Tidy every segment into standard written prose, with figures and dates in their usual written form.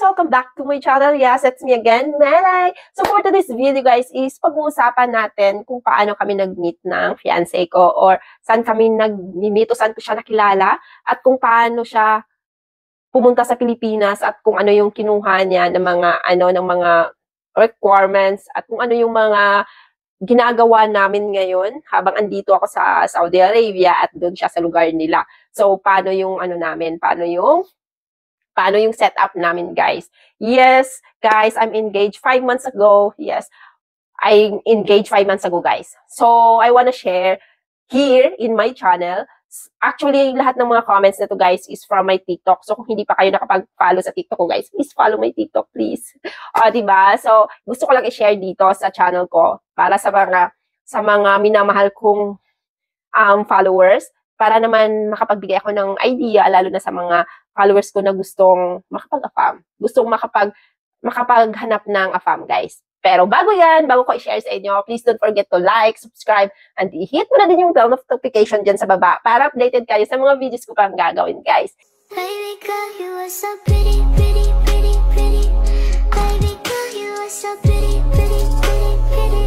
welcome back to my channel. Yes, it's me again, Melay. So for today's video guys is pag-uusapan natin kung paano kami nag-meet ng fiancé ko or saan kami nag-meet o saan ko siya nakilala at kung paano siya pumunta sa Pilipinas at kung ano yung kinuha niya ng mga requirements at kung ano yung mga ginagawa namin ngayon habang andito ako sa Saudi Arabia at doon siya sa lugar nila. So paano yung paano yung setup namin, guys. Yes, guys, I'm engaged 5 months ago. Yes, I engaged 5 months ago, guys. So, I wanna share here in my channel. Actually, lahat ng mga comments na to, guys, is from my TikTok. So, kung hindi pa kayo nakapag-follow sa TikTok ko, guys, please follow my TikTok, please. Diba? So, gusto ko lang i-share dito sa channel ko para sa mga minamahal kong followers, para naman makapagbigay ako ng idea, lalo na sa mga followers ko na gustong makapag-affam. Gustong makapaghanap ng affam, guys. Pero bago ko i-share sa inyo, please don't forget to like, subscribe, and i-hit mo na din yung bell notification dyan sa baba para updated kayo sa mga videos ko pang gagawin, guys. Baby girl, you are so pretty, pretty, pretty, pretty. Baby girl, you are so pretty, pretty, pretty, pretty.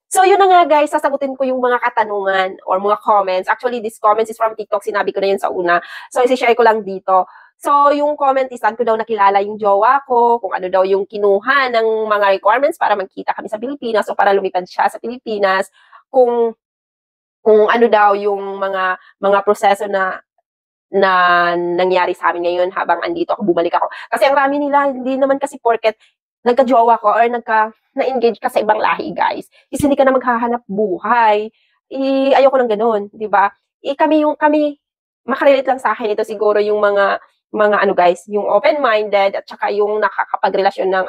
So, yun na nga guys, sasagutin ko yung mga katanungan or mga comments. Actually, this comments is from TikTok. Sinabi ko na yun sa una. So, isi-share ko lang dito. So, yung comment is, saan ko daw nakilala yung jowa ko, kung ano daw yung kinuha ng mga requirements para magkita kami sa Pilipinas o para lumipad siya sa Pilipinas, kung ano daw yung mga proseso na nangyari sa amin ngayon habang andito ako, bumalik ako. Kasi ang rami nila, hindi naman kasi porket nagka-jowa ko or na-engage ka sa ibang lahi, guys, is hindi ka na maghahanap buhay. Ayoko ng ganun, di ba? Kami, makarelate lang sa akin ito siguro yung mga guys, yung open-minded at saka yung nakakapagrelasyon ng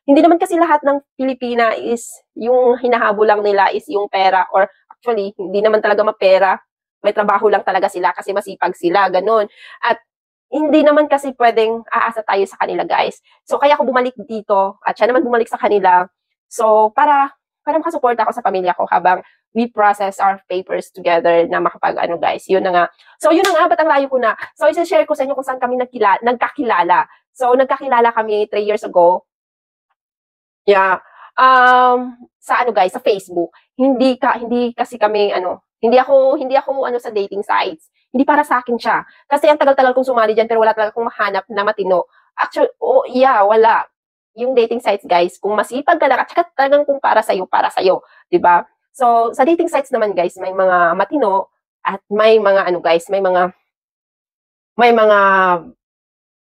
Hindi naman kasi lahat ng Pilipina is, yung hinahabol lang nila is yung pera, or actually, hindi naman talaga mapera. May trabaho lang talaga sila kasi masipag sila, ganun. At hindi naman kasi pwedeng aasa tayo sa kanila, guys. So, kaya ako bumalik dito at siya naman bumalik sa kanila. So, para makasuporta ako sa pamilya ko habang we process our papers together na guys. Yun na nga. So, yun na nga, ba't ang layo ko na? So, isa-share ko sa inyo kung saan kami nagkakilala. So, nagkakilala kami 3 years ago. Yeah. Sa guys, sa Facebook. Hindi kasi kami hindi ako sa dating sites. Hindi para sa akin siya. Kasi ang tagal-tagal kong sumali dyan, pero wala talaga akong mahanap na matino. Actually, wala. Yung dating sites, guys, kung masipag ka lang, at saka talagang kung para sa'yo, diba? So, sa dating sites naman, guys, may mga matino, at may mga guys, may mga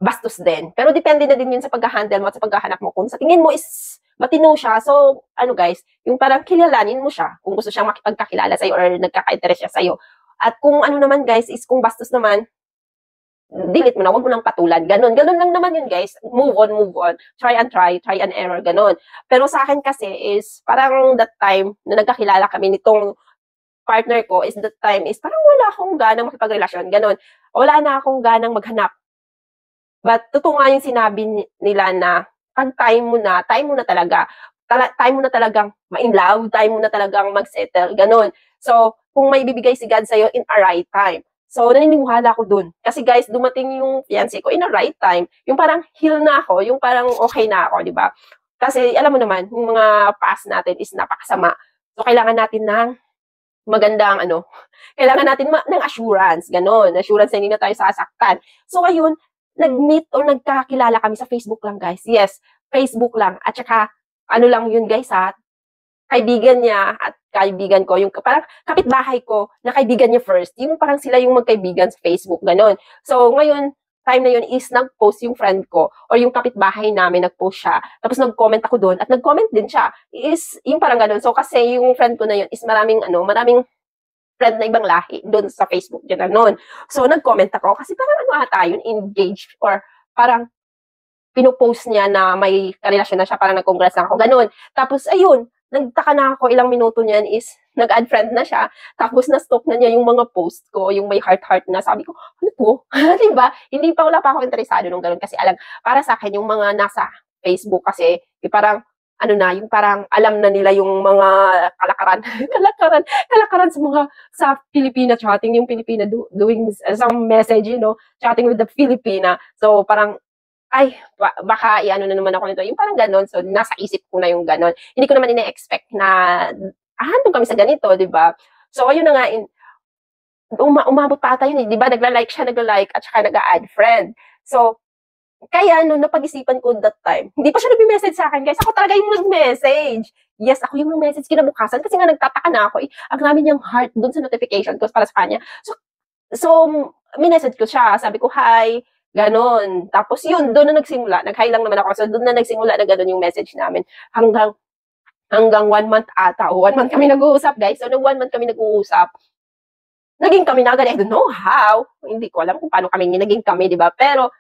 bastos din. Pero depende na din yun sa pag-handle mo at sa paghahanap mo. Kung sa tingin mo is matino siya, so, guys, yung parang kilalanin mo siya kung gusto siyang makipagkakilala sa'yo or nagkaka-interest siya sa'yo. At kung naman, guys, is kung bastos naman, delete mo na, huwag mo nang patulan. Ganun lang naman yun, guys. Move on. Try and error, ganun. Pero sa akin kasi is, parang that time na nagkakilala kami nitong partner ko, is that time is parang wala akong ganang makipagrelasyon, ganun. Wala na akong ganang maghanap. But totoo nga yung sinabi nila na pag time mo na talaga. Time mo na talagang ma-in love, time mo na talagang mag-settle, ganun. So, kung may bibigay si God sa'yo in a right time. So, naniniwala ko dun. Kasi guys, dumating yung fiancé ko in a right time. Yung parang heal na ako, yung parang okay na ako, di ba? Kasi alam mo naman, yung mga past natin is napakasama. So, kailangan natin ng magandang kailangan natin ng assurance, ganun. Assurance na hindi na tayo sasaktan. So, ngayon, nag-meet or nagkakilala kami sa Facebook lang, guys. Yes, Facebook lang. At saka, lang yun, guys, kaibigan niya at kaibigan ko, yung parang kapitbahay ko na kaibigan niya first, yung parang sila yung magkaibigan sa Facebook, ganun. So, ngayon, time na yun is nag-post yung friend ko or yung kapitbahay namin, nag-post siya. Tapos nag-comment ako doon at nag-comment din siya. Is yung parang ganun. So, kasi yung friend ko na yun is maraming friend na ibang lahi doon sa Facebook, ganun. So, nag-comment ako kasi parang ata yun, engaged or parang pinopost niya na may karelasyon na siya, parang nag-congrats lang ako, ganun. Tapos, ayun, nagtaka na ako, ilang minuto niyan is nag-add friend na siya, tapos na-stalk na niya yung mga post ko, yung may heart na. Sabi ko, ano to? Diba? Wala pa ako interesado nung ganun kasi para sa akin, yung mga nasa Facebook kasi, parang, yung parang alam na nila yung mga kalakaran sa Filipina chatting, yung Filipina doing some message, chatting with the Filipina. So, parang, ay, baka i-ano na naman ako nito. Yung parang ganon. So, nasa isip ko na yung ganon. Hindi ko naman ine-expect na, handong kami sa ganito, di ba? So, ayun na nga, umabot pa ata yun, di ba? Nagla-like siya, at saka nag-add friend. So, kaya nung napag-isipan ko that time, hindi pa siya nag-message sa akin, guys. Ako talaga yung nag-message. Yes, ako yung nag-message kinabukasan kasi nga nagtataka na ako. Ang dami niyang heart dun sa notification ko para sa kanya. So minessage ko siya. Sabi ko, hi, ganon. Tapos yun, doon na nagsimula. Nag-hi lang naman ako. So doon na nagsimula na ganon yung message namin. Hanggang 1 month ata. 1 month kami nag-uusap, guys. So nung 1 month kami nag-uusap, naging kami na agad. I don't know how. Hindi ko alam kung paano kami naging kami, di ba? Pero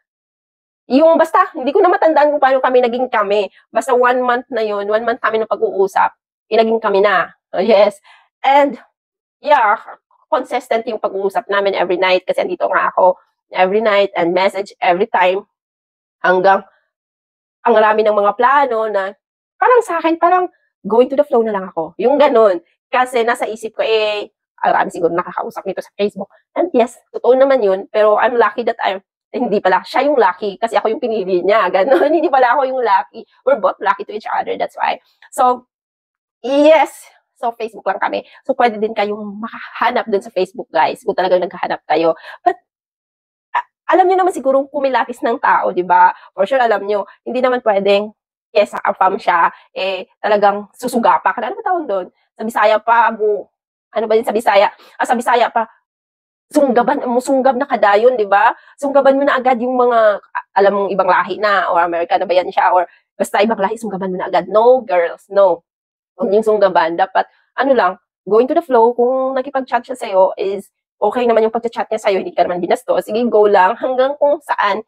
yung basta, hindi ko na matandaan kung paano kami naging kami. Basta 1 month na yun, 1 month kami na pag-uusap, naging kami na. Yes. And, yeah, consistent yung pag-uusap namin every night kasi andito nga ako every night and message every time hanggang ang rami ng mga plano na parang sa akin, parang going to the flow na lang ako. Yung ganun. Kasi nasa isip ko, marami siguro nakakausap nito sa Facebook. And yes, totoo naman yun. Pero I'm lucky that hindi pala, siya yung lucky kasi ako yung pinili niya. Ganon, hindi pala ako yung lucky. We're both lucky to each other, that's why. So, yes. So, Facebook lang kami. So, pwede din kayong makahanap dun sa Facebook, guys, kung talagang naghahanap kayo. But, alam niyo naman siguro kumilatis ng tao, di ba? For sure, alam niyo, hindi naman pwedeng, yes, afam siya, talagang susugapa. Ano ba tawag doon? Sa Bisaya pa, ano ba yun sa Bisaya? Sa Bisaya pa, sunggab na kadayon, di ba? Sunggaban mo na agad yung mga, alam mong ibang lahi na, or American na ba yan siya, or basta ibang lahi, sunggaban mo na agad. No, girls, no. Huwag yung sunggaban. Dapat, going to the flow, kung nakipag-chat siya sa'yo, is okay naman yung pag-chat niya sa'yo, hindi ka naman binasto. Sige, go lang, hanggang kung saan,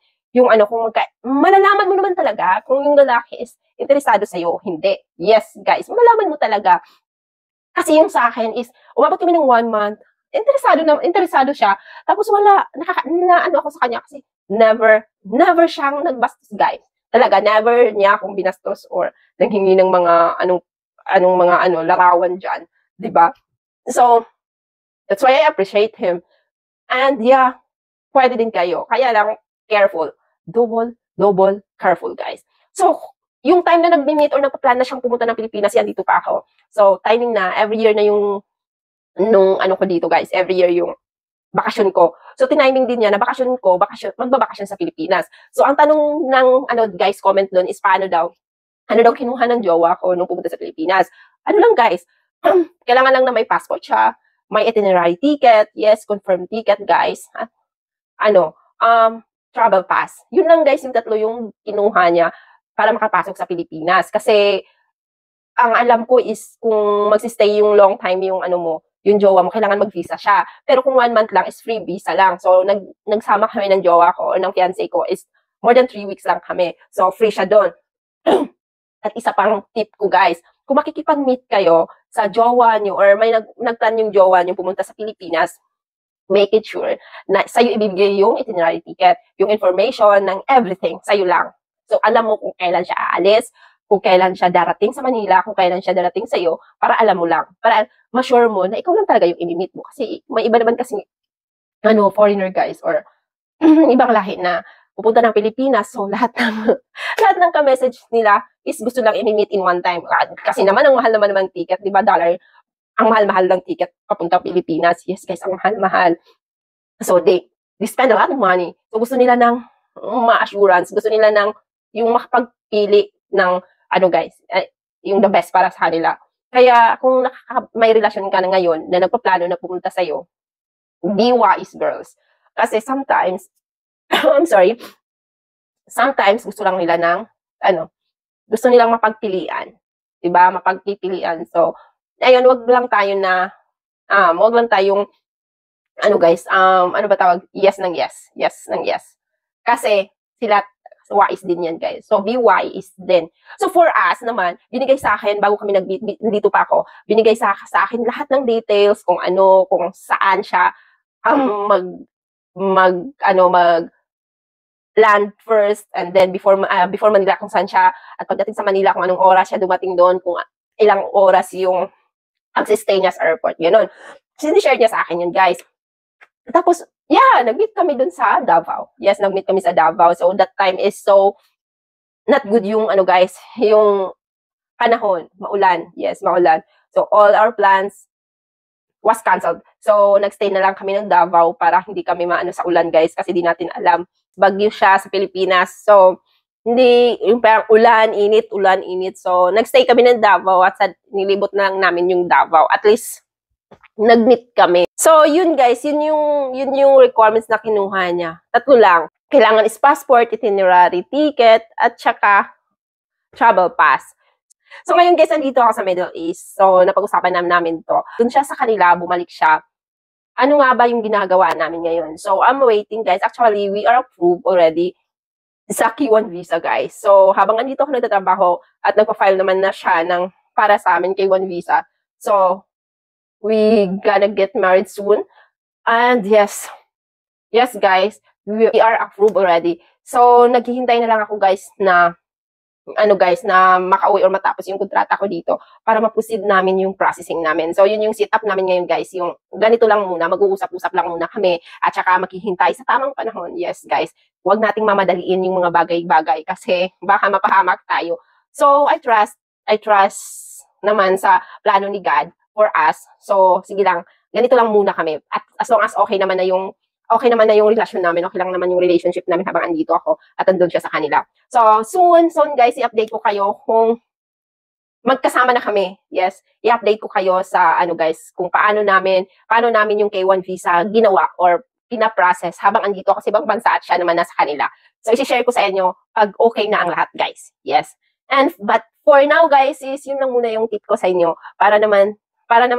malalaman mo naman talaga kung yung lalaki is interesado sa'yo, hindi. Yes, guys, malalaman mo talaga. Kasi yung sa akin is, umabot kami ng 1 month, interesado siya. Tapos wala, ano ako sa kanya kasi never siyang nagbastos, guys. Talaga, never niya akong binastos or nanghingi ng mga anong mga larawan dyan. Diba? So, that's why I appreciate him. And yeah, pwede din kayo. Kaya lang, careful. Double careful, guys. So, yung time na nag-meet or nagpa-plan na siyang pumunta ng Pilipinas, yan, dito pa ako. So, timing na, every year na yung nung ko dito, guys, every year yung bakasyon ko. So, tiniming din niya na magbabakasyon sa Pilipinas. So, ang tanong ng, guys, comment doon is paano daw kinuha ng jowa ko nung pumunta sa Pilipinas. Lang, guys, kailangan lang na may passport siya, may itinerary ticket, yes, confirmed ticket, guys. Travel pass. Yun lang, guys, yung tatlo yung kinuha niya para makapasok sa Pilipinas. Kasi, ang alam ko is kung magsistay yung long time yung jowa mo, kailangan mag-visa siya. Pero kung 1 month lang is free visa lang. So, nagsama kami ng jowa ko or ng fiancé ko is more than 3 weeks lang kami. So, free siya doon. At isa pang tip ko, guys, kung makikipag-meet kayo sa jowa nyo or may nagplan yung jowa nyo pumunta sa Pilipinas, make it sure na sa'yo ibibigay yung itinerary ticket, yung information ng everything, sa'yo lang. So, alam mo kung kailan siya aalis, kung kailan siya darating sa Manila, kung kailan siya darating sa'yo, para alam mo lang. Para ma-sure mo na ikaw lang talaga yung i-meet mo. Kasi may iba naman kasi, foreigner, guys, or ibang lahi na pupunta ng Pilipinas. So, lahat ng ka-message nila is gusto lang i-meet in one time. Kasi naman, ang mahal naman ng ticket, di ba, $, ang mahal-mahal ng ticket papunta Pilipinas. Yes, guys, ang mahal-mahal. So, they spend a lot of money. So, gusto nila ng ma-assurance. Gusto nila ng yung makapagpili ng guys, yung the best para sa kanila. Kaya, kung may relasyon ka na ngayon na nagpaplano na pumunta sa'yo, be wise, girls. Kasi sometimes, I'm sorry, sometimes gusto lang nila ng, gusto nilang mapagpilian. Diba? Mapagpipilian. So, ayun, wag lang tayong, guys, ano ba tawag? Yes ng yes. Yes ng yes. Kasi, sila, wise din yan, guys. So, be wise din. So, for us naman, binigay sa akin, bago kami dito pa ako, binigay sa akin lahat ng details, kung saan siya, land first, and then before Manila, kung saan siya, at pagdating sa Manila, kung anong oras siya dumating doon, kung ilang oras yung pag-stay niya sa airport, gano'n. Sinishare niya sa akin yun, guys. Tapos, yeah, nag-meet kami dun sa Davao. Yes, nag-meet kami sa Davao. So, that time is so not good yung, ano guys, yung panahon. Maulan. Yes, maulan. So, all our plans was canceled. So, nagstay na lang kami ng Davao para hindi kami maano sa ulan, guys, kasi di natin alam. Bagyo siya sa Pilipinas. So, hindi, yung parang ulan, init. So, nagstay kami ng Davao at nilibot na lang namin yung Davao. At least, nag-meet kami. So, yun guys, yun yung requirements na kinuha niya. Tatlo lang. Kailangan is passport, itinerary, ticket, at saka travel pass. So, ngayon guys, nandito ako sa Middle East. So, napag-usapan namin to. Dun siya sa kanila, bumalik siya. Ano nga ba yung ginagawa namin ngayon? So, I'm waiting guys. Actually, we are approved already sa K1 visa guys. So, habang andito ako nagtatrabaho at nagpa-file naman na siya ng para sa amin K1 visa. So, we gonna get married soon. And yes guys, we are approved already. So, naghihintay na lang ako guys na na makauwi or matapos yung kontrata ko dito para ma-proceed namin yung processing namin. So, yun yung setup namin ngayon guys. Yung ganito lang muna, mag-uusap-usap lang muna kami at saka maghihintay sa tamang panahon. Yes guys, huwag nating mamadaliin yung mga bagay-bagay kasi baka mapahamak tayo. So, I trust naman sa plano ni God for us. So, sige lang, ganito lang muna kami. At as long as okay naman na yung relasyon namin, okay lang naman yung relationship namin habang andito ako at andun siya sa kanila. So, soon guys, i-update ko kayo kung magkasama na kami. Yes, i-update ko kayo sa guys, kung paano namin yung K1 visa ginawa or pina-process habang andito kasi ibang bansa at siya naman nasa kanila. So, i-share ko sa inyo pag okay na ang lahat, guys. Yes. But for now, guys, is yun lang muna yung tip ko sa inyo para naman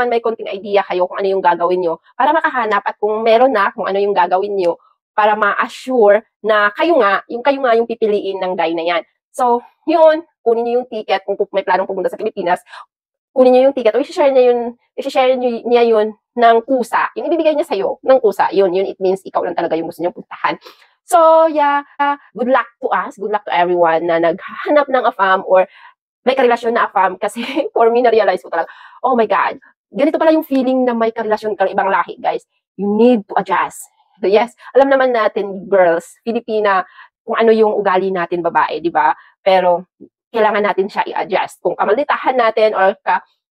may konting idea kayo kung ano yung gagawin nyo, para makahanap at kung meron na kung ano yung gagawin nyo, para ma-assure na kayo nga yung pipiliin ng guy na yan. So, yun, kunin nyo yung ticket, kung may planong pumunta sa Pilipinas, kunin nyo yung ticket, o i-share niya yun ng kusa. Yung ibibigay niya sa'yo ng kusa, yun, it means ikaw lang talaga yung gusto nyo puntahan. So, yeah, good luck to us, good luck to everyone na naghahanap ng AFAM or may karelasyon na AFAM kasi for me, na-realize ko talaga, oh my God, ganito pala yung feeling na may karelasyon kang ibang lahi, guys. You need to adjust. So, yes, alam naman natin, girls, Filipina, kung ano yung ugali natin, babae, di ba? Pero, kailangan natin siya i-adjust. Kung kamalditahan natin or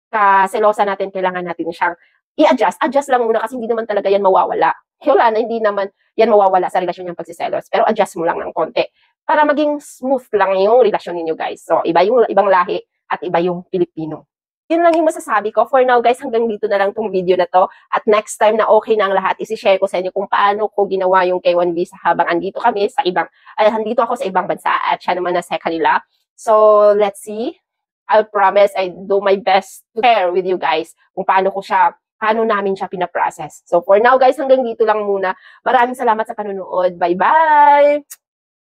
kaselosa natin, kailangan natin siyang i-adjust. Adjust lang muna kasi hindi naman talaga yan mawawala. Wala na, hindi naman yan mawawala sa relasyon ng pagsiselos. Pero adjust mo lang ng konti para maging smooth lang yung relasyon ninyo, guys. So, iba yung ibang lahi at iba yung Pilipino. Yun lang yung masasabi ko. For now, guys, hanggang dito na lang tong video na to. At next time na okay na ang lahat, isi-share ko sa inyo kung paano ko ginawa yung K1 visa habang andito kami sa andito ako sa ibang bansa at siya naman nasa kanila. So, let's see. I promise I do my best to share with you guys kung paano namin siya pinaprocess. So, for now, guys, hanggang dito lang muna. Maraming salamat sa panonood. Bye-bye!